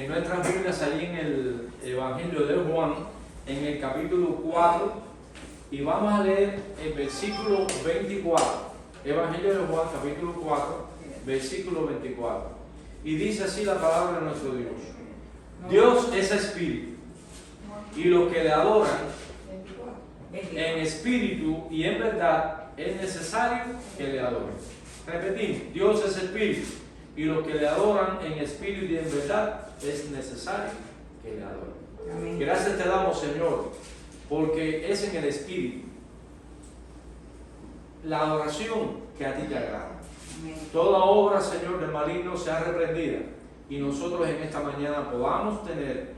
nuestras Biblias allí en el Evangelio de Juan, en el capítulo 4, y vamos a leer el versículo 24. Evangelio de Juan, capítulo 4, versículo 24. Y dice así la palabra de nuestro Dios: Dios es espíritu, y los que le adoran en espíritu y en verdad es necesario que le adoren. Repetimos: Dios es espíritu, y los que le adoran en espíritu y en verdad es necesario que le adoren. Amén. Gracias te damos, Señor, porque es en el espíritu la adoración que a ti te agrada. Amén. Toda obra, Señor, del maligno sea reprendida, y nosotros en esta mañana podamos tener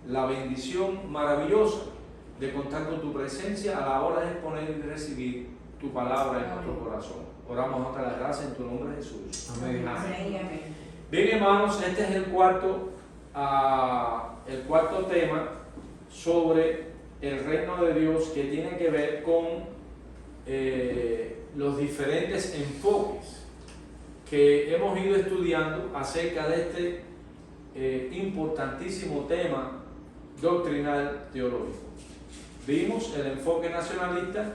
la bendición maravillosa de contar con tu presencia a la hora de exponer y de recibir tu palabra en nuestro corazón. Oramos hasta las gracias en tu nombre, Jesús. Amén. Amén. Bien, hermanos, este es el cuarto tema sobre el reino de Dios, que tiene que ver con los diferentes enfoques que hemos ido estudiando acerca de este importantísimo tema doctrinal teológico. Vimos el enfoque nacionalista,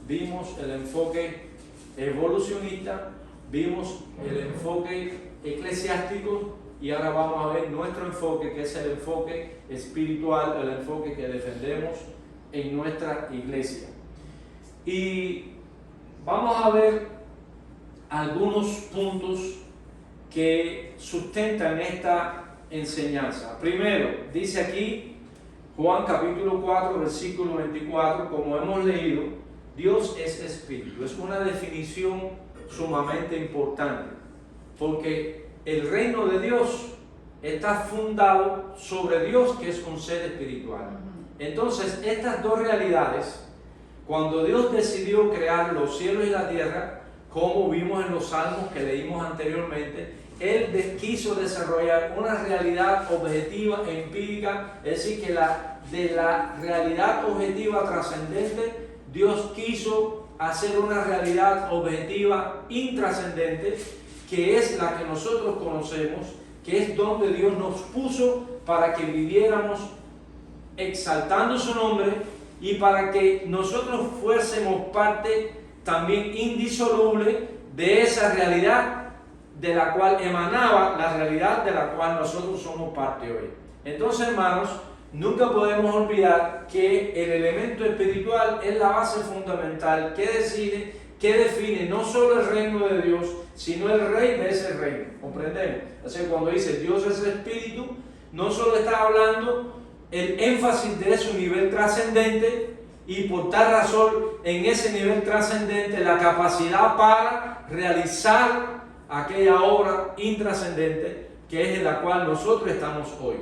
vimos el enfoque evolucionista, vimos el enfoque eclesiástico, y ahora vamos a ver nuestro enfoque, que es el enfoque espiritual, el enfoque que defendemos en nuestra iglesia. Y vamos a ver algunos puntos que sustentan esta enseñanza. Primero, dice aquí Juan capítulo 4, versículo 24, como hemos leído, Dios es espíritu. Es una definición sumamente importante, porque el reino de Dios está fundado sobre Dios, que es un ser espiritual. Entonces, estas dos realidades, cuando Dios decidió crear los cielos y la tierra, como vimos en los salmos que leímos anteriormente, Él quiso desarrollar una realidad objetiva e empírica, es decir, que de la realidad objetiva trascendente, Dios quiso hacer una realidad objetiva intrascendente, que es la que nosotros conocemos, que es donde Dios nos puso para que viviéramos exaltando su nombre y para que nosotros fuésemos parte también indisoluble de esa realidad de la cual emanaba la realidad de la cual nosotros somos parte hoy. Entonces, hermanos, nunca podemos olvidar que el elemento espiritual es la base fundamental que decide, que define no solo el reino de Dios, sino el rey de ese reino. ¿Comprendemos? O sea, cuando dice Dios es espíritu, no solo está hablando el énfasis de su nivel trascendente, y por tal razón en ese nivel trascendente la capacidad para realizar aquella obra intrascendente que es en la cual nosotros estamos hoy.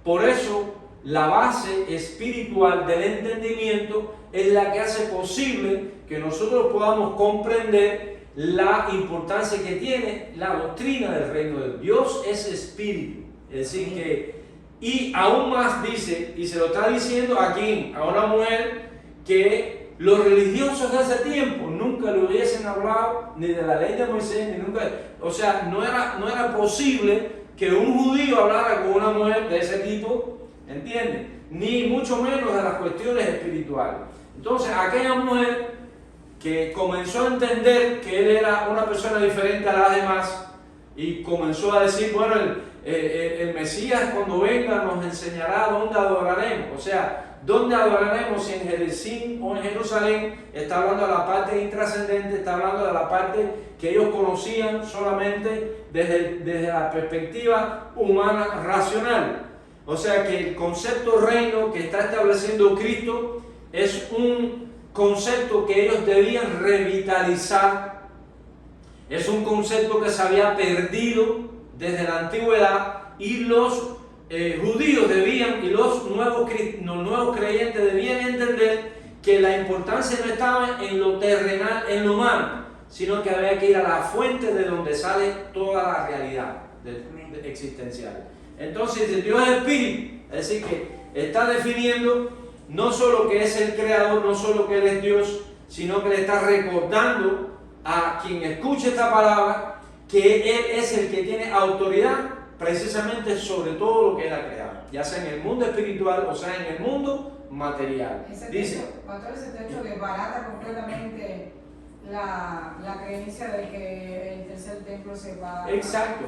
Por eso la base espiritual del entendimiento es la que hace posible que nosotros podamos comprender la importancia que tiene la doctrina del reino de Dios. Dios es espíritu, es decir que, y aún más dice, y se lo está diciendo aquí a una mujer, que los religiosos de ese tiempo nunca le hubiesen hablado ni de la ley de Moisés, ni nunca, o sea, no era posible que un judío hablara con una mujer de ese tipo, ¿entiendes? Ni mucho menos de las cuestiones espirituales. Entonces, aquella mujer que comenzó a entender que él era una persona diferente a las demás, y comenzó a decir, bueno, el Mesías cuando venga nos enseñará dónde adoraremos. O sea, ¿dónde adoraremos? Si en Jericín o en Jerusalén. Está hablando de la parte intrascendente, está hablando de la parte que ellos conocían solamente desde la perspectiva humana racional. O sea que el concepto reino que está estableciendo Cristo es un concepto que ellos debían revitalizar. Es un concepto que se había perdido desde la antigüedad, y los judíos debían, y los nuevos creyentes debían entender que la importancia no estaba en lo terrenal, en lo humano, sino que había que ir a la fuente de donde sale toda la realidad existencial. Entonces, Dios es espíritu, es decir, que está definiendo no solo que es el creador, no solo que Él es Dios, sino que le está recordando a quien escuche esta palabra que Él es el que tiene autoridad precisamente sobre todo lo que Él ha creado, ya sea en el mundo espiritual o sea en el mundo material. Dice, pastor, ese texto desbarata completamente la creencia de que el tercer templo se va a... Exacto.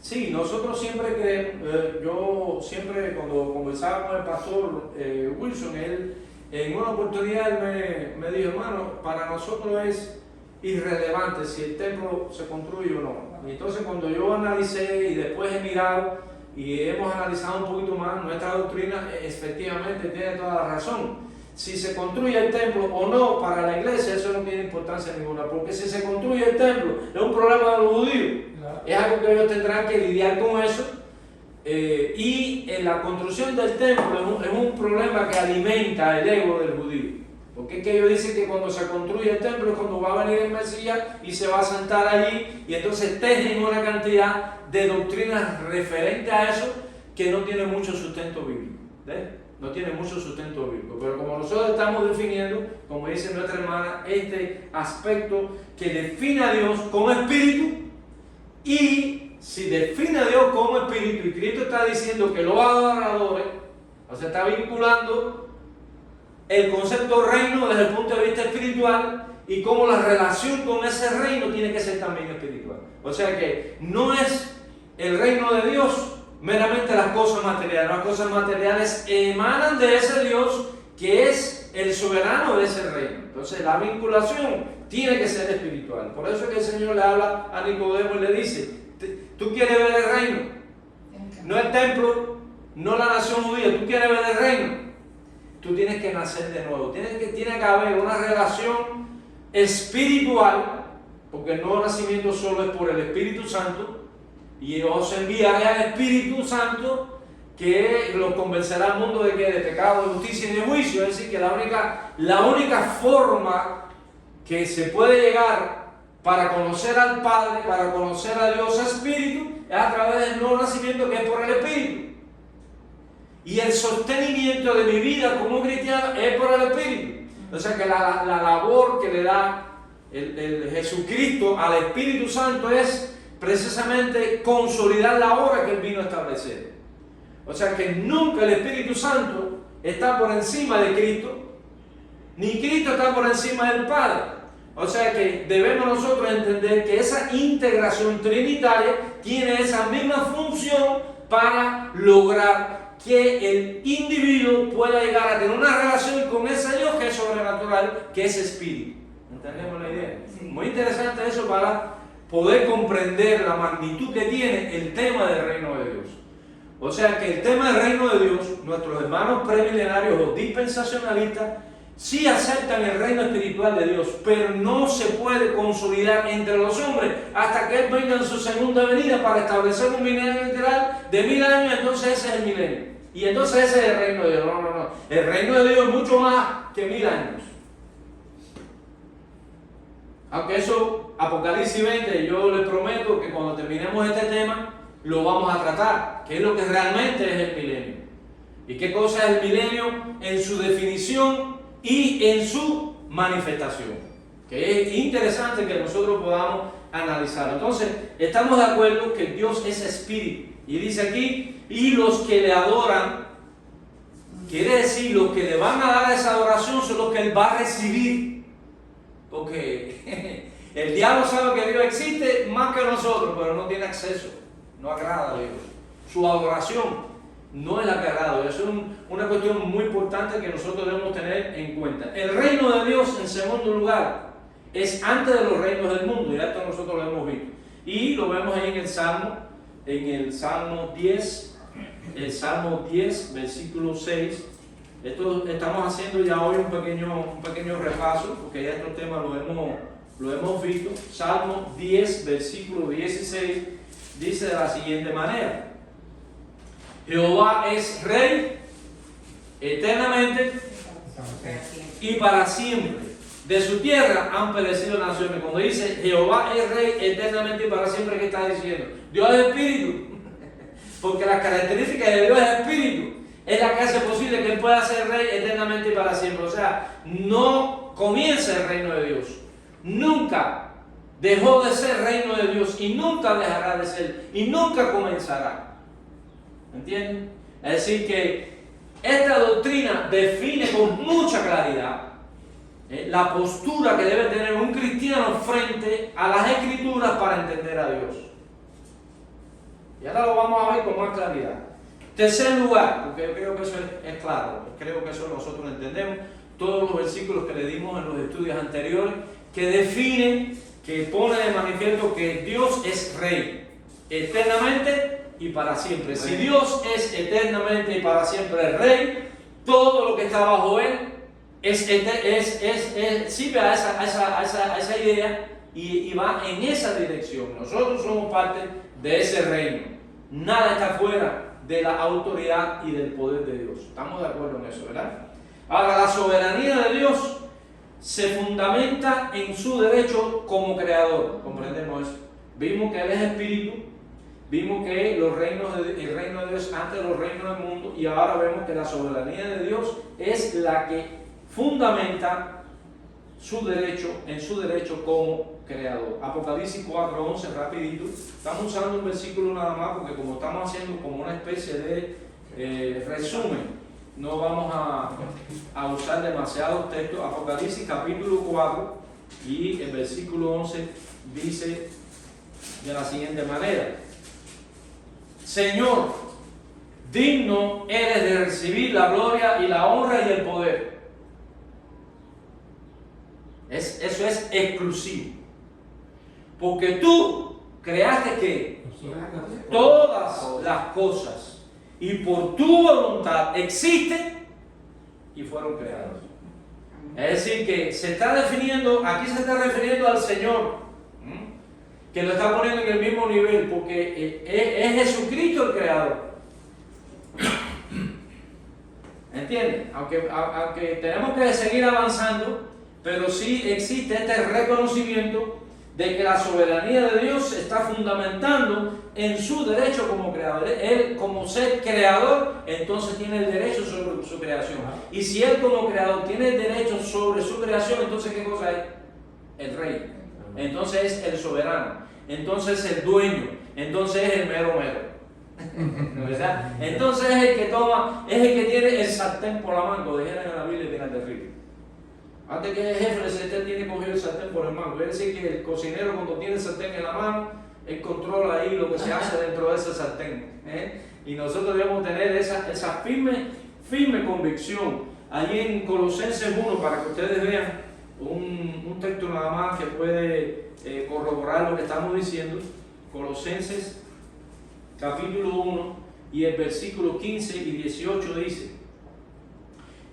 Sí, nosotros siempre creemos, yo siempre cuando conversaba con el pastor Wilson, él en una oportunidad me dijo, hermano, para nosotros es irrelevante si el templo se construye o no. Y entonces cuando yo analicé y después he mirado y hemos analizado un poquito más, nuestra doctrina efectivamente tiene toda la razón. Si se construye el templo o no para la iglesia, eso no tiene importancia ninguna, porque si se construye el templo es un problema de los judíos, es algo que ellos tendrán que lidiar con eso, y en la construcción del templo es un problema que alimenta el ego del judío, porque es que ellos dicen que cuando se construye el templo es cuando va a venir el Mesías y se va a sentar allí, y entonces tejen una cantidad de doctrinas referentes a eso que no tiene mucho sustento bíblico, ¿ves? No tiene mucho sustento bíblico, pero como nosotros estamos definiendo, como dice nuestra hermana, este aspecto que define a Dios como espíritu, y si define a Dios como espíritu y Cristo está diciendo que los adoradores, o sea, está vinculando el concepto reino desde el punto de vista espiritual y cómo la relación con ese reino tiene que ser también espiritual. O sea que no es el reino de Dios meramente las cosas materiales. Las cosas materiales emanan de ese Dios que es el soberano de ese reino. Entonces la vinculación tiene que ser espiritual. Por eso es que el Señor le habla a Nicodemo y le dice, tú quieres ver el reino, no el templo, no la nación judía, tú quieres ver el reino, tú tienes que nacer de nuevo, tiene que haber una relación espiritual, porque el nuevo nacimiento solo es por el Espíritu Santo, y os enviaré al Espíritu Santo que los convencerá al mundo de que de pecado, de justicia y de juicio. Es decir, que la única forma que se puede llegar para conocer al Padre, para conocer a Dios Espíritu, es a través del nuevo nacimiento, que es por el Espíritu. Y el sostenimiento de mi vida como cristiano es por el Espíritu. O sea que la labor que le da el Jesucristo al Espíritu Santo es precisamente consolidar la obra que Él vino a establecer. O sea que nunca el Espíritu Santo está por encima de Cristo, ni Cristo está por encima del Padre. O sea que debemos nosotros entender que esa integración trinitaria tiene esa misma función para lograr que el individuo pueda llegar a tener una relación con ese Dios que es sobrenatural, que es Espíritu. ¿Entendemos la idea? Muy interesante eso para poder comprender la magnitud que tiene el tema del reino de Dios. O sea que el tema del reino de Dios, nuestros hermanos premilenarios o dispensacionalistas, sí aceptan el reino espiritual de Dios, pero no se puede consolidar entre los hombres hasta que Él venga en su segunda venida para establecer un milenio literal de 1000 años, entonces ese es el milenio. Y entonces ese es el reino de Dios. No. El reino de Dios es mucho más que 1000 años. Aunque eso, Apocalipsis 20, yo les prometo que cuando terminemos este tema, lo vamos a tratar, que es lo que realmente es el milenio. ¿Y qué cosa es el milenio? En su definición y en su manifestación. Que es interesante que nosotros podamos analizarlo. Entonces, estamos de acuerdo que Dios es espíritu. Y dice aquí, y los que le adoran, quiere decir, los que le van a dar esa adoración son los que Él va a recibir. Porque el diablo sabe que Dios existe más que nosotros, pero no tiene acceso, no agrada a Dios. Su adoración no es la que agrada a Dios. Eso es una cuestión muy importante que nosotros debemos tener en cuenta. El reino de Dios, en segundo lugar, es antes de los reinos del mundo, y esto nosotros lo hemos visto. Y lo vemos ahí en el Salmo 10, versículo 6. Esto estamos haciendo ya hoy un pequeño repaso, porque ya estos temas lo hemos visto. Salmo 10, versículo 16, dice de la siguiente manera: Jehová es rey eternamente y para siempre. De su tierra han perecido naciones. Cuando dice Jehová es rey eternamente y para siempre, ¿qué está diciendo? Dios es espíritu. Porque las características de Dios es espíritu. Es la que hace posible que Él pueda ser rey eternamente y para siempre. O sea, no comienza el reino de Dios. Nunca dejó de ser reino de Dios y nunca dejará de ser y nunca comenzará. ¿Entienden? Es decir, que esta doctrina define con mucha claridad la postura que debe tener un cristiano frente a las Escrituras para entender a Dios. Y ahora lo vamos a ver con más claridad. Tercer lugar, porque yo creo que eso es claro, creo que eso nosotros entendemos, todos los versículos que le dimos en los estudios anteriores, que definen, que pone de manifiesto que Dios es Rey, eternamente y para siempre. Si Dios es eternamente y para siempre Rey, todo lo que está bajo Él sirve a esa idea y va en esa dirección. Nosotros somos parte de ese reino. Nada está fuera de la autoridad y del poder de Dios. ¿Estamos de acuerdo en eso, verdad? Ahora, la soberanía de Dios se fundamenta en su derecho como creador. ¿Comprendemos eso? Vimos que Él es espíritu, vimos que el reino de Dios antes de los reinos del mundo, y ahora vemos que la soberanía de Dios es la que fundamenta su derecho como creador. Apocalipsis 4:11, rapidito. Estamos usando un versículo nada más porque como estamos haciendo como una especie de resumen, no vamos a usar demasiados textos. Apocalipsis capítulo 4 y el versículo 11 dice de la siguiente manera: Señor, digno eres de recibir la gloria y la honra y el poder. Eso es exclusivo. Porque tú creaste que todas las cosas y por tu voluntad existen y fueron creadas. Es decir, que se está definiendo, aquí se está refiriendo al Señor, que lo está poniendo en el mismo nivel, porque es Jesucristo el creador. ¿Entienden? Aunque tenemos que seguir avanzando, pero sí existe este reconocimiento de que la soberanía de Dios se está fundamentando en su derecho como creador. Él como ser creador, entonces tiene el derecho sobre su creación. Y si Él como creador tiene el derecho sobre su creación, entonces ¿qué cosa es? El Rey. Entonces es el soberano. Entonces es el dueño. Entonces es el mero mero. ¿Verdad? Entonces es el que toma, es el que tiene el sartén por la mano. Dijeron en la Biblia que era terrible. Antes que el jefe, el sartén tiene cogido el sartén por el mango. Es decir, que el cocinero cuando tiene el sartén en la mano, él controla ahí lo que se hace dentro de ese sartén. Y nosotros debemos tener esa firme convicción. Allí en Colosenses 1, para que ustedes vean un texto nada más que puede corroborar lo que estamos diciendo. Colosenses capítulo 1 y el versículo 15 y 18 dice: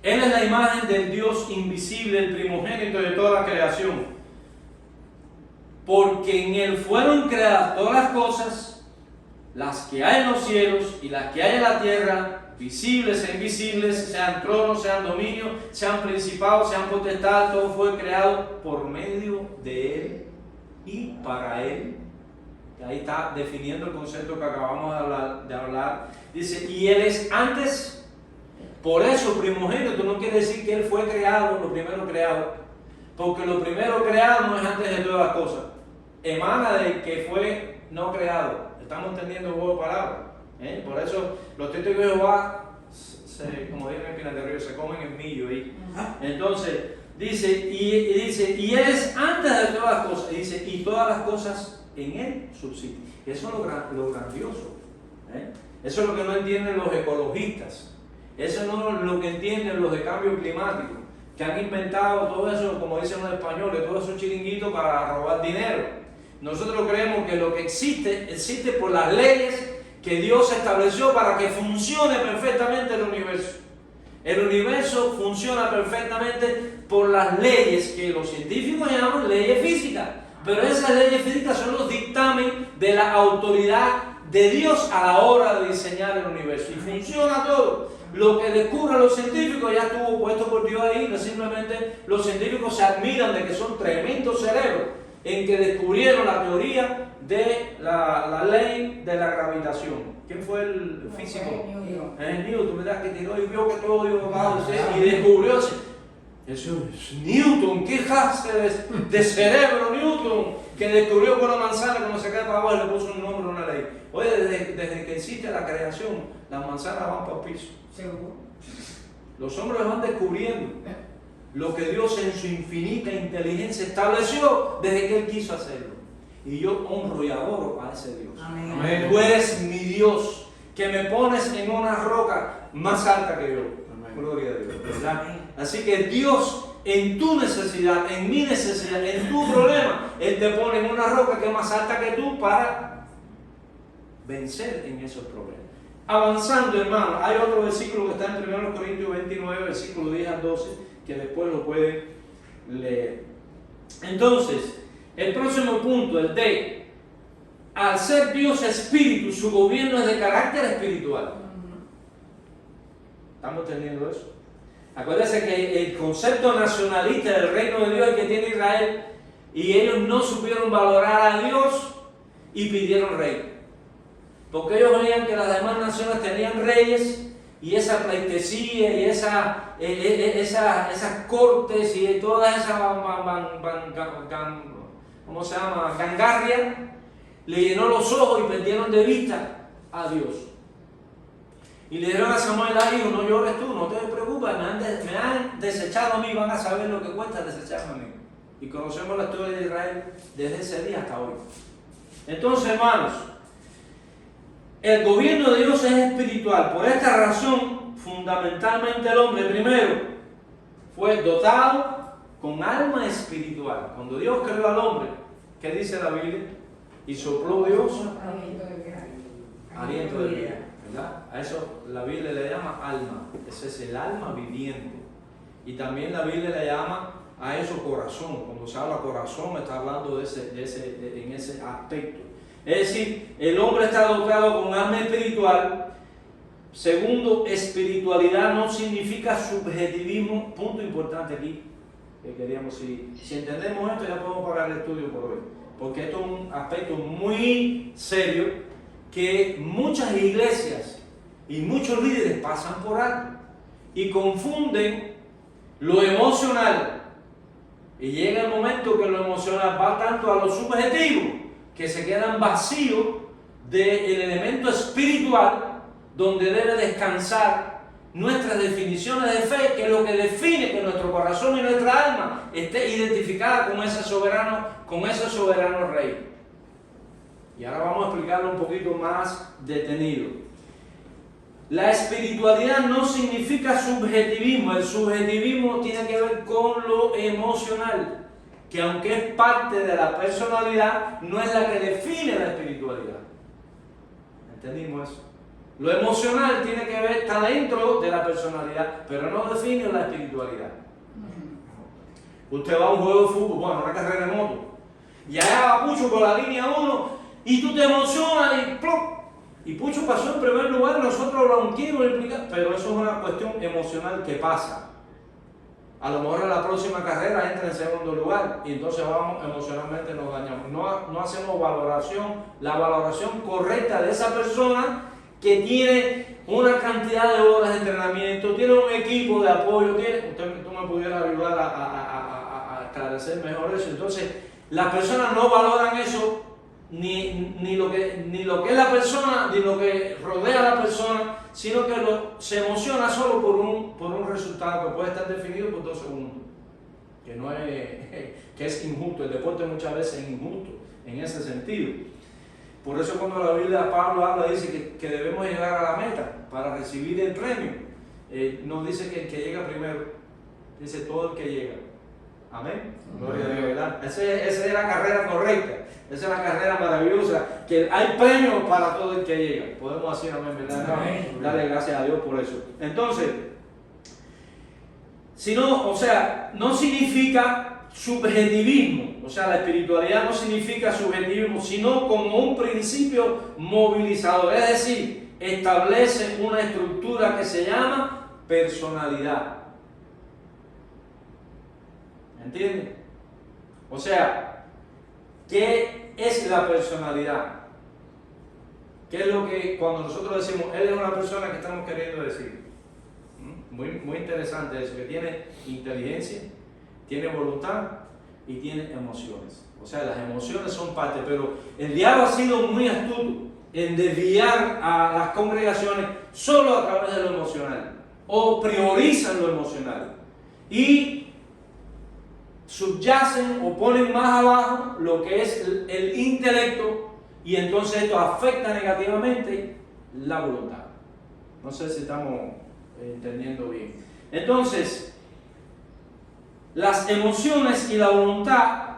Él es la imagen del Dios invisible, el primogénito de toda la creación, porque en Él fueron creadas todas las cosas, las que hay en los cielos y las que hay en la tierra, visibles e invisibles, sean tronos, sean dominios, sean principados, sean potestades, todo fue creado por medio de Él y para Él. Y ahí está definiendo el concepto que acabamos de hablar. Dice, y Él es antes. Por eso primogénito no quiere decir que Él fue creado, lo primero creado, porque lo primero creado no es antes de todas las cosas, emana del que fue no creado. Estamos entendiendo el juego de palabras. Por eso los testigos de Jehová, como dicen en Pinar del Río, se comen el millo ahí. Entonces dice, y Él es antes de todas las cosas, y dice, y todas las cosas en Él subsisten. Eso es lo grandioso. Eso es lo que no entienden los ecologistas. Eso no es lo que entienden los de cambio climático, que han inventado todo eso, como dicen los españoles, todos esos chiringuitos para robar dinero. Nosotros creemos que lo que existe por las leyes que Dios estableció para que funcione perfectamente el universo. El universo funciona perfectamente por las leyes que los científicos llaman leyes físicas. Pero esas leyes físicas son los dictámenes de la autoridad de Dios a la hora de diseñar el universo. Y funciona todo. Lo que descubren los científicos ya estuvo puesto por Dios ahí, no simplemente los científicos se admiran de que son tremendos cerebros en que descubrieron la teoría de la ley de la gravitación. ¿Quién fue el físico? Newton, ¿verdad? Que tiró y vio que todo iba abajo y descubrió eso. Eso es Newton, qué clase de cerebro Newton, que descubrió con la manzana cuando se cae para abajo y le puso un nombre a una ley. rey. Oye, desde que existe la creación, las manzanas van para el piso. Seguro. Los hombres van descubriendo lo que Dios en su infinita inteligencia estableció desde que Él quiso hacerlo. Y yo honro y adoro a ese Dios. Amén. Amén. Tú eres mi Dios, que me pones en una roca más alta que yo. Amén. Gloria a Dios, ¿verdad? Así que Dios, en tu necesidad, en mi necesidad, en tu problema, Él te pone en una roca que es más alta que tú para vencer en esos problemas. Avanzando, hermano, hay otro versículo que está en 1 Corintios 29, versículo 10 al 12, que después lo pueden leer. Entonces, el próximo punto, el D. Al ser Dios espíritu, su gobierno es de carácter espiritual. ¿Estamos entendiendo eso? Acuérdense que el concepto nacionalista del reino de Dios que tiene Israel, y ellos no supieron valorar a Dios y pidieron rey. Porque ellos veían que las demás naciones tenían reyes y esa pleitesía y esas cortes y toda esa ¿cómo se llama? Gangarria, le llenó los ojos y perdieron de vista a Dios. Y le dijeron a Samuel, hijo, no llores tú, no te preocupes, me han desechado a mí, van a saber lo que cuesta desecharme a mí. Y conocemos la historia de Israel desde ese día hasta hoy. Entonces, hermanos, el gobierno de Dios es espiritual. Por esta razón, fundamentalmente el hombre primero fue dotado con alma espiritual. Cuando Dios creó al hombre, ¿qué dice la Biblia? Y sopló Dios aliento de vida, ¿verdad? A eso la Biblia le llama alma. Ese es el alma viviente. Y también la Biblia le llama a eso corazón. Cuando se habla corazón, está hablando en ese aspecto. Es decir, el hombre está dotado con alma espiritual. Segundo, espiritualidad no significa subjetivismo. Punto importante aquí que queríamos. Si entendemos esto, ya podemos parar el estudio por hoy. Porque esto es un aspecto muy serio que muchas iglesias y muchos líderes pasan por alto y confunden lo emocional. Y llega el momento que lo emocional va tanto a lo subjetivo que se quedan vacíos del elemento espiritual donde debe descansar nuestras definiciones de fe, que es lo que define que nuestro corazón y nuestra alma esté identificada con ese soberano rey. Y ahora vamos a explicarlo un poquito más detenido. La espiritualidad no significa subjetivismo. El subjetivismo tiene que ver con lo emocional, que aunque es parte de la personalidad, no es la que define la espiritualidad. ¿Entendimos eso? Lo emocional tiene que ver, está dentro de la personalidad, pero no define la espiritualidad. Usted va a un juego de fútbol, bueno, una carrera de moto, y allá va Pucho por la línea 1, y tú te emocionas y ¡plop! Y Pucho pasó en primer lugar, nosotros lo quiero explicar, pero eso es una cuestión emocional que pasa. A lo mejor en la próxima carrera entra en segundo lugar y entonces vamos emocionalmente nos dañamos. No hacemos valoración, la valoración correcta de esa persona que tiene una cantidad de horas de entrenamiento, tiene un equipo de apoyo, tú me pudieras ayudar a esclarecer mejor eso. Entonces, las personas no valoran eso, ni lo que es la persona, ni lo que rodea a la persona, sino que se emociona solo por un resultado que puede estar definido por 2 segundos, que es injusto. El deporte muchas veces es injusto en ese sentido. Por eso cuando la Biblia, Pablo habla, dice que debemos llegar a la meta para recibir el premio. No dice que el que llega primero, dice todo el que llega. Amén. Gloria a Dios, ¿verdad? Esa es la carrera correcta. Esa es la carrera maravillosa, que hay premios para todo el que llega. Podemos decir amén, ¿verdad? Amén. Darle gracias a Dios por eso. Entonces, no significa subjetivismo. O sea, la espiritualidad no significa subjetivismo, sino como un principio movilizador. Es decir, establece una estructura que se llama personalidad. ¿Entienden? O sea, ¿qué es la personalidad? ¿Qué es lo que cuando nosotros decimos, él es una persona que estamos queriendo decir? Muy interesante eso, que tiene inteligencia, tiene voluntad y tiene emociones. O sea, las emociones son parte, pero el diablo ha sido muy astuto en desviar a las congregaciones solo a través de lo emocional, o priorizan lo emocional y subyacen o ponen más abajo lo que es el intelecto, y entonces esto afecta negativamente la voluntad. No sé si estamos entendiendo bien. Entonces, las emociones y la voluntad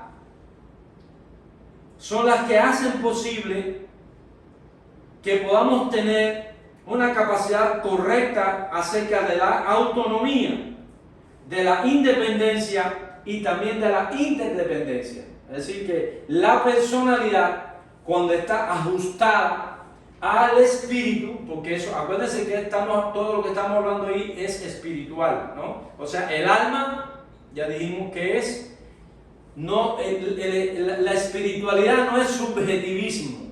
son las que hacen posible que podamos tener una capacidad correcta acerca de la autonomía, de la independencia y también de la interdependencia. Es decir, que la personalidad, cuando está ajustada al espíritu, porque eso, acuérdense que todo lo que estamos hablando ahí es espiritual, ¿no? O sea, el alma, ya dijimos que es, no, la espiritualidad no es subjetivismo,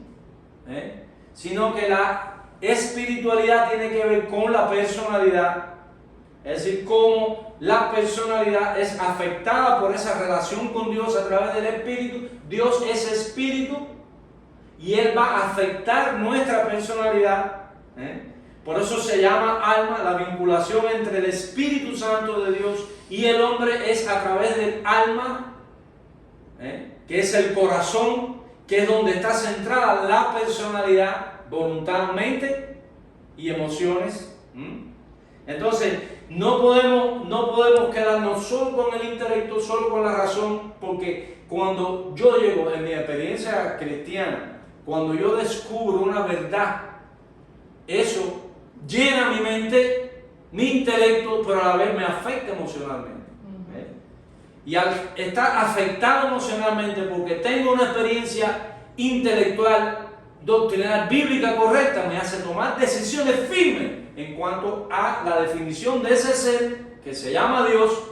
sino que la espiritualidad tiene que ver con la personalidad, es decir, cómo la personalidad es afectada por esa relación con Dios a través del espíritu. Dios es espíritu y Él va a afectar nuestra personalidad. Por eso se llama alma. La vinculación entre el Espíritu Santo de Dios y el hombre es a través del alma, que es el corazón, que es donde está centrada la personalidad, voluntad, mente y emociones. Entonces, no podemos quedarnos solo con el intelecto, solo con la razón, porque cuando yo llego en mi experiencia cristiana, cuando yo descubro una verdad, eso llena mi mente, mi intelecto, pero a la vez me afecta emocionalmente. Y al estar afectado emocionalmente porque tengo una experiencia intelectual, doctrinal, bíblica correcta, me hace tomar decisiones firmes en cuanto a la definición de ese ser que se llama Dios,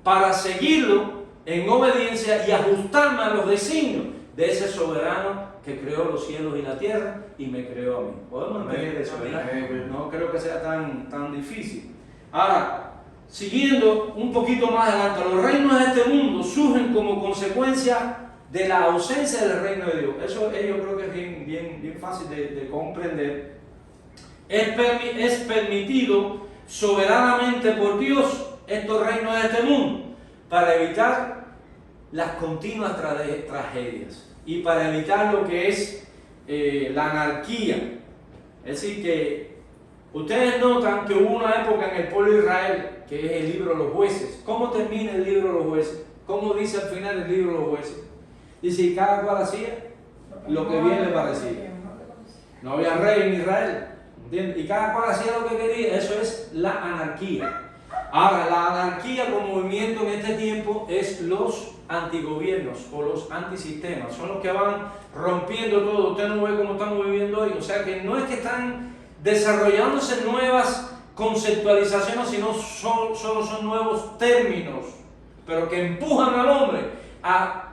para seguirlo en obediencia y ajustarme a los designios de ese soberano que creó los cielos y la tierra y me creó a mí. Podemos entender eso, ¿verdad? No creo que sea tan difícil. Ahora, siguiendo un poquito más adelante, los reinos de este mundo surgen como consecuencia de la ausencia del reino de Dios. Eso yo creo que es bien fácil de comprender. Es permitido soberanamente por Dios estos reinos de este mundo para evitar las continuas tragedias y para evitar lo que es la anarquía. Es decir, que ustedes notan que hubo una época en el pueblo de Israel, que es el libro de los jueces. ¿Cómo termina el libro de los jueces? ¿Cómo dice al final el libro de los jueces? Dice, y cada cual hacía lo que bien le parecía. No había rey en Israel, ¿entiendes? Y cada cual hacía lo que quería. Eso es la anarquía. Ahora, la anarquía como movimiento en este tiempo es los antigobiernos o los antisistemas. Son los que van rompiendo todo. Usted no ve cómo estamos viviendo hoy. O sea que no es que están desarrollándose nuevas conceptualizaciones, sino solo son nuevos términos, pero que empujan al hombre a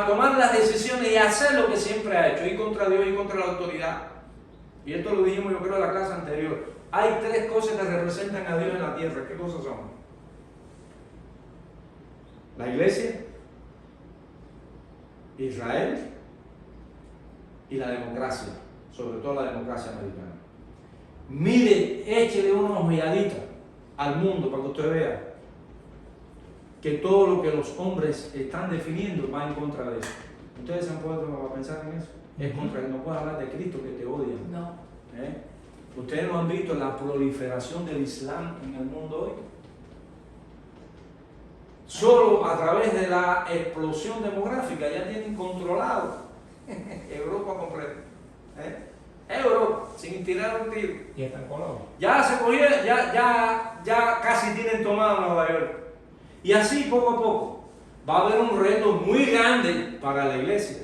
tomar las decisiones y a hacer lo que siempre ha hecho, ir contra Dios y contra la autoridad. Y esto lo dijimos yo creo en la clase anterior. Hay tres cosas que representan a Dios en la tierra. ¿Qué cosas son? La iglesia, Israel y la democracia, sobre todo la democracia americana. Mire, échele una ojeadita al mundo para que usted vea que todo lo que los hombres están definiendo va en contra de eso. ¿Ustedes se han puesto a pensar en eso? Es contra que no puedes hablar de Cristo que te odian. No. ¿Ustedes no han visto la proliferación del Islam en el mundo hoy? Solo a través de la explosión demográfica ya tienen controlado Europa completa. Europa, sin tirar un tiro. Y están colados. Ya se cogieron, ya casi tienen tomado Nueva York. Y así poco a poco va a haber un reto muy grande para la iglesia.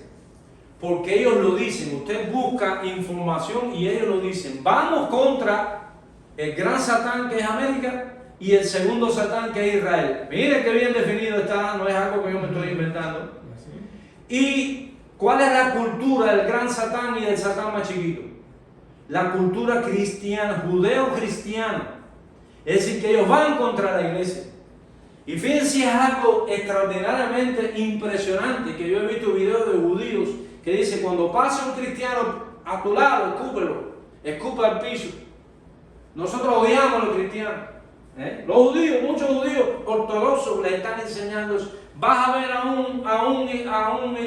Porque ellos lo dicen, usted busca información y ellos lo dicen. Vamos contra el gran Satán que es América y el segundo Satán que es Israel. Mire qué bien definido está, no es algo que yo me estoy inventando. ¿Y cuál es la cultura del gran Satán y del Satán más chiquito? La cultura cristiana, judeo-cristiana. Es decir, que ellos van contra la iglesia. Y fíjense, es algo extraordinariamente impresionante, que yo he visto videos de judíos que dice, cuando pasa un cristiano a tu lado, escúpelo, escupa al piso. Nosotros odiamos a los cristianos. Los judíos, muchos judíos ortodoxos les están enseñando eso. Vas a ver a un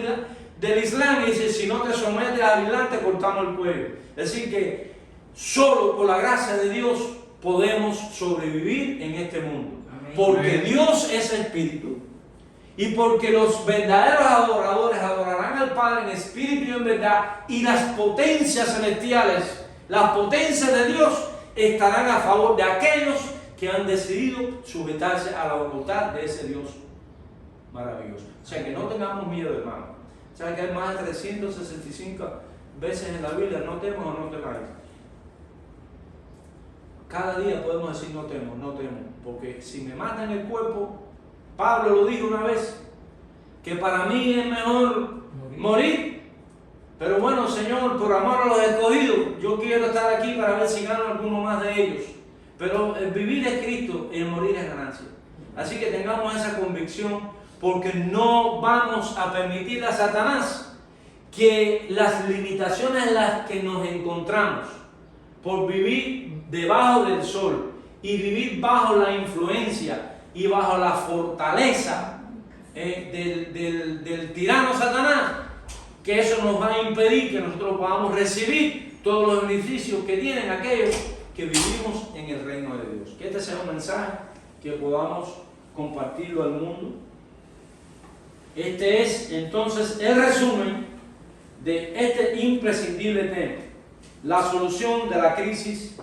del Islam y dice, si no te sometes al Islam te cortamos el cuello. Es decir que solo por la gracia de Dios podemos sobrevivir en este mundo. Amén. Porque Dios es espíritu. Y porque los verdaderos adoradores adorarán al Padre en espíritu y en verdad. Y las potencias celestiales, las potencias de Dios estarán a favor de aquellos que han decidido sujetarse a la voluntad de ese Dios maravilloso. O sea, que no tengamos miedo, hermano. O sea, que hay más de 365 veces en la Biblia, no temas o no temáis. Cada día podemos decir no temo, no temo. Porque si me matan el cuerpo, Pablo lo dijo una vez, que para mí es mejor morir. Pero bueno, Señor, por amor a los escogidos, yo quiero estar aquí para ver si gano alguno más de ellos. Pero el vivir es Cristo y el morir es ganancia. Así que tengamos esa convicción, porque no vamos a permitir a Satanás que las limitaciones en las que nos encontramos por vivir debajo del sol y vivir bajo la influencia y bajo la fortaleza del tirano Satanás, que eso nos va a impedir que nosotros podamos recibir todos los beneficios que tienen aquellos que vivimos en el reino de Dios. Que este sea un mensaje que podamos compartirlo al mundo. Este es entonces el resumen de este imprescindible tema. La solución de la crisis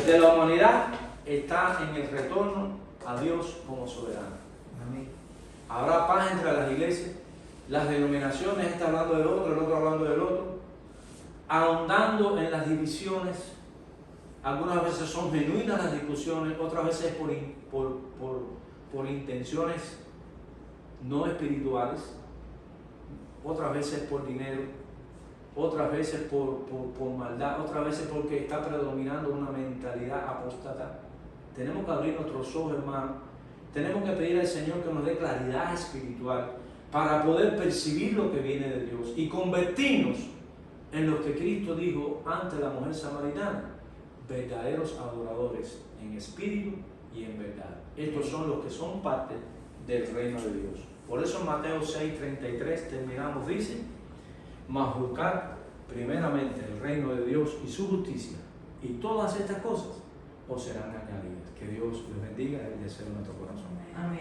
de la humanidad está en el retorno a Dios como soberano. Amén. Habrá paz entre las iglesias, las denominaciones, está hablando del otro, el otro hablando del otro, ahondando en las divisiones. Algunas veces son genuinas las discusiones, otras veces por intenciones no espirituales, otras veces por dinero, otras veces por maldad, otras veces porque está predominando una mentalidad apóstata. Tenemos que abrir nuestros ojos, hermanos. Tenemos que pedir al Señor que nos dé claridad espiritual para poder percibir lo que viene de Dios y convertirnos en lo que Cristo dijo ante la mujer samaritana: verdaderos adoradores en espíritu y en verdad. Estos son los que son parte del reino de Dios. Por eso en Mateo 6:33 terminamos, dice: mas buscad primeramente el reino de Dios y su justicia, y todas estas cosas os serán añadidas. Que Dios les bendiga y deseo en nuestro corazón. Amén.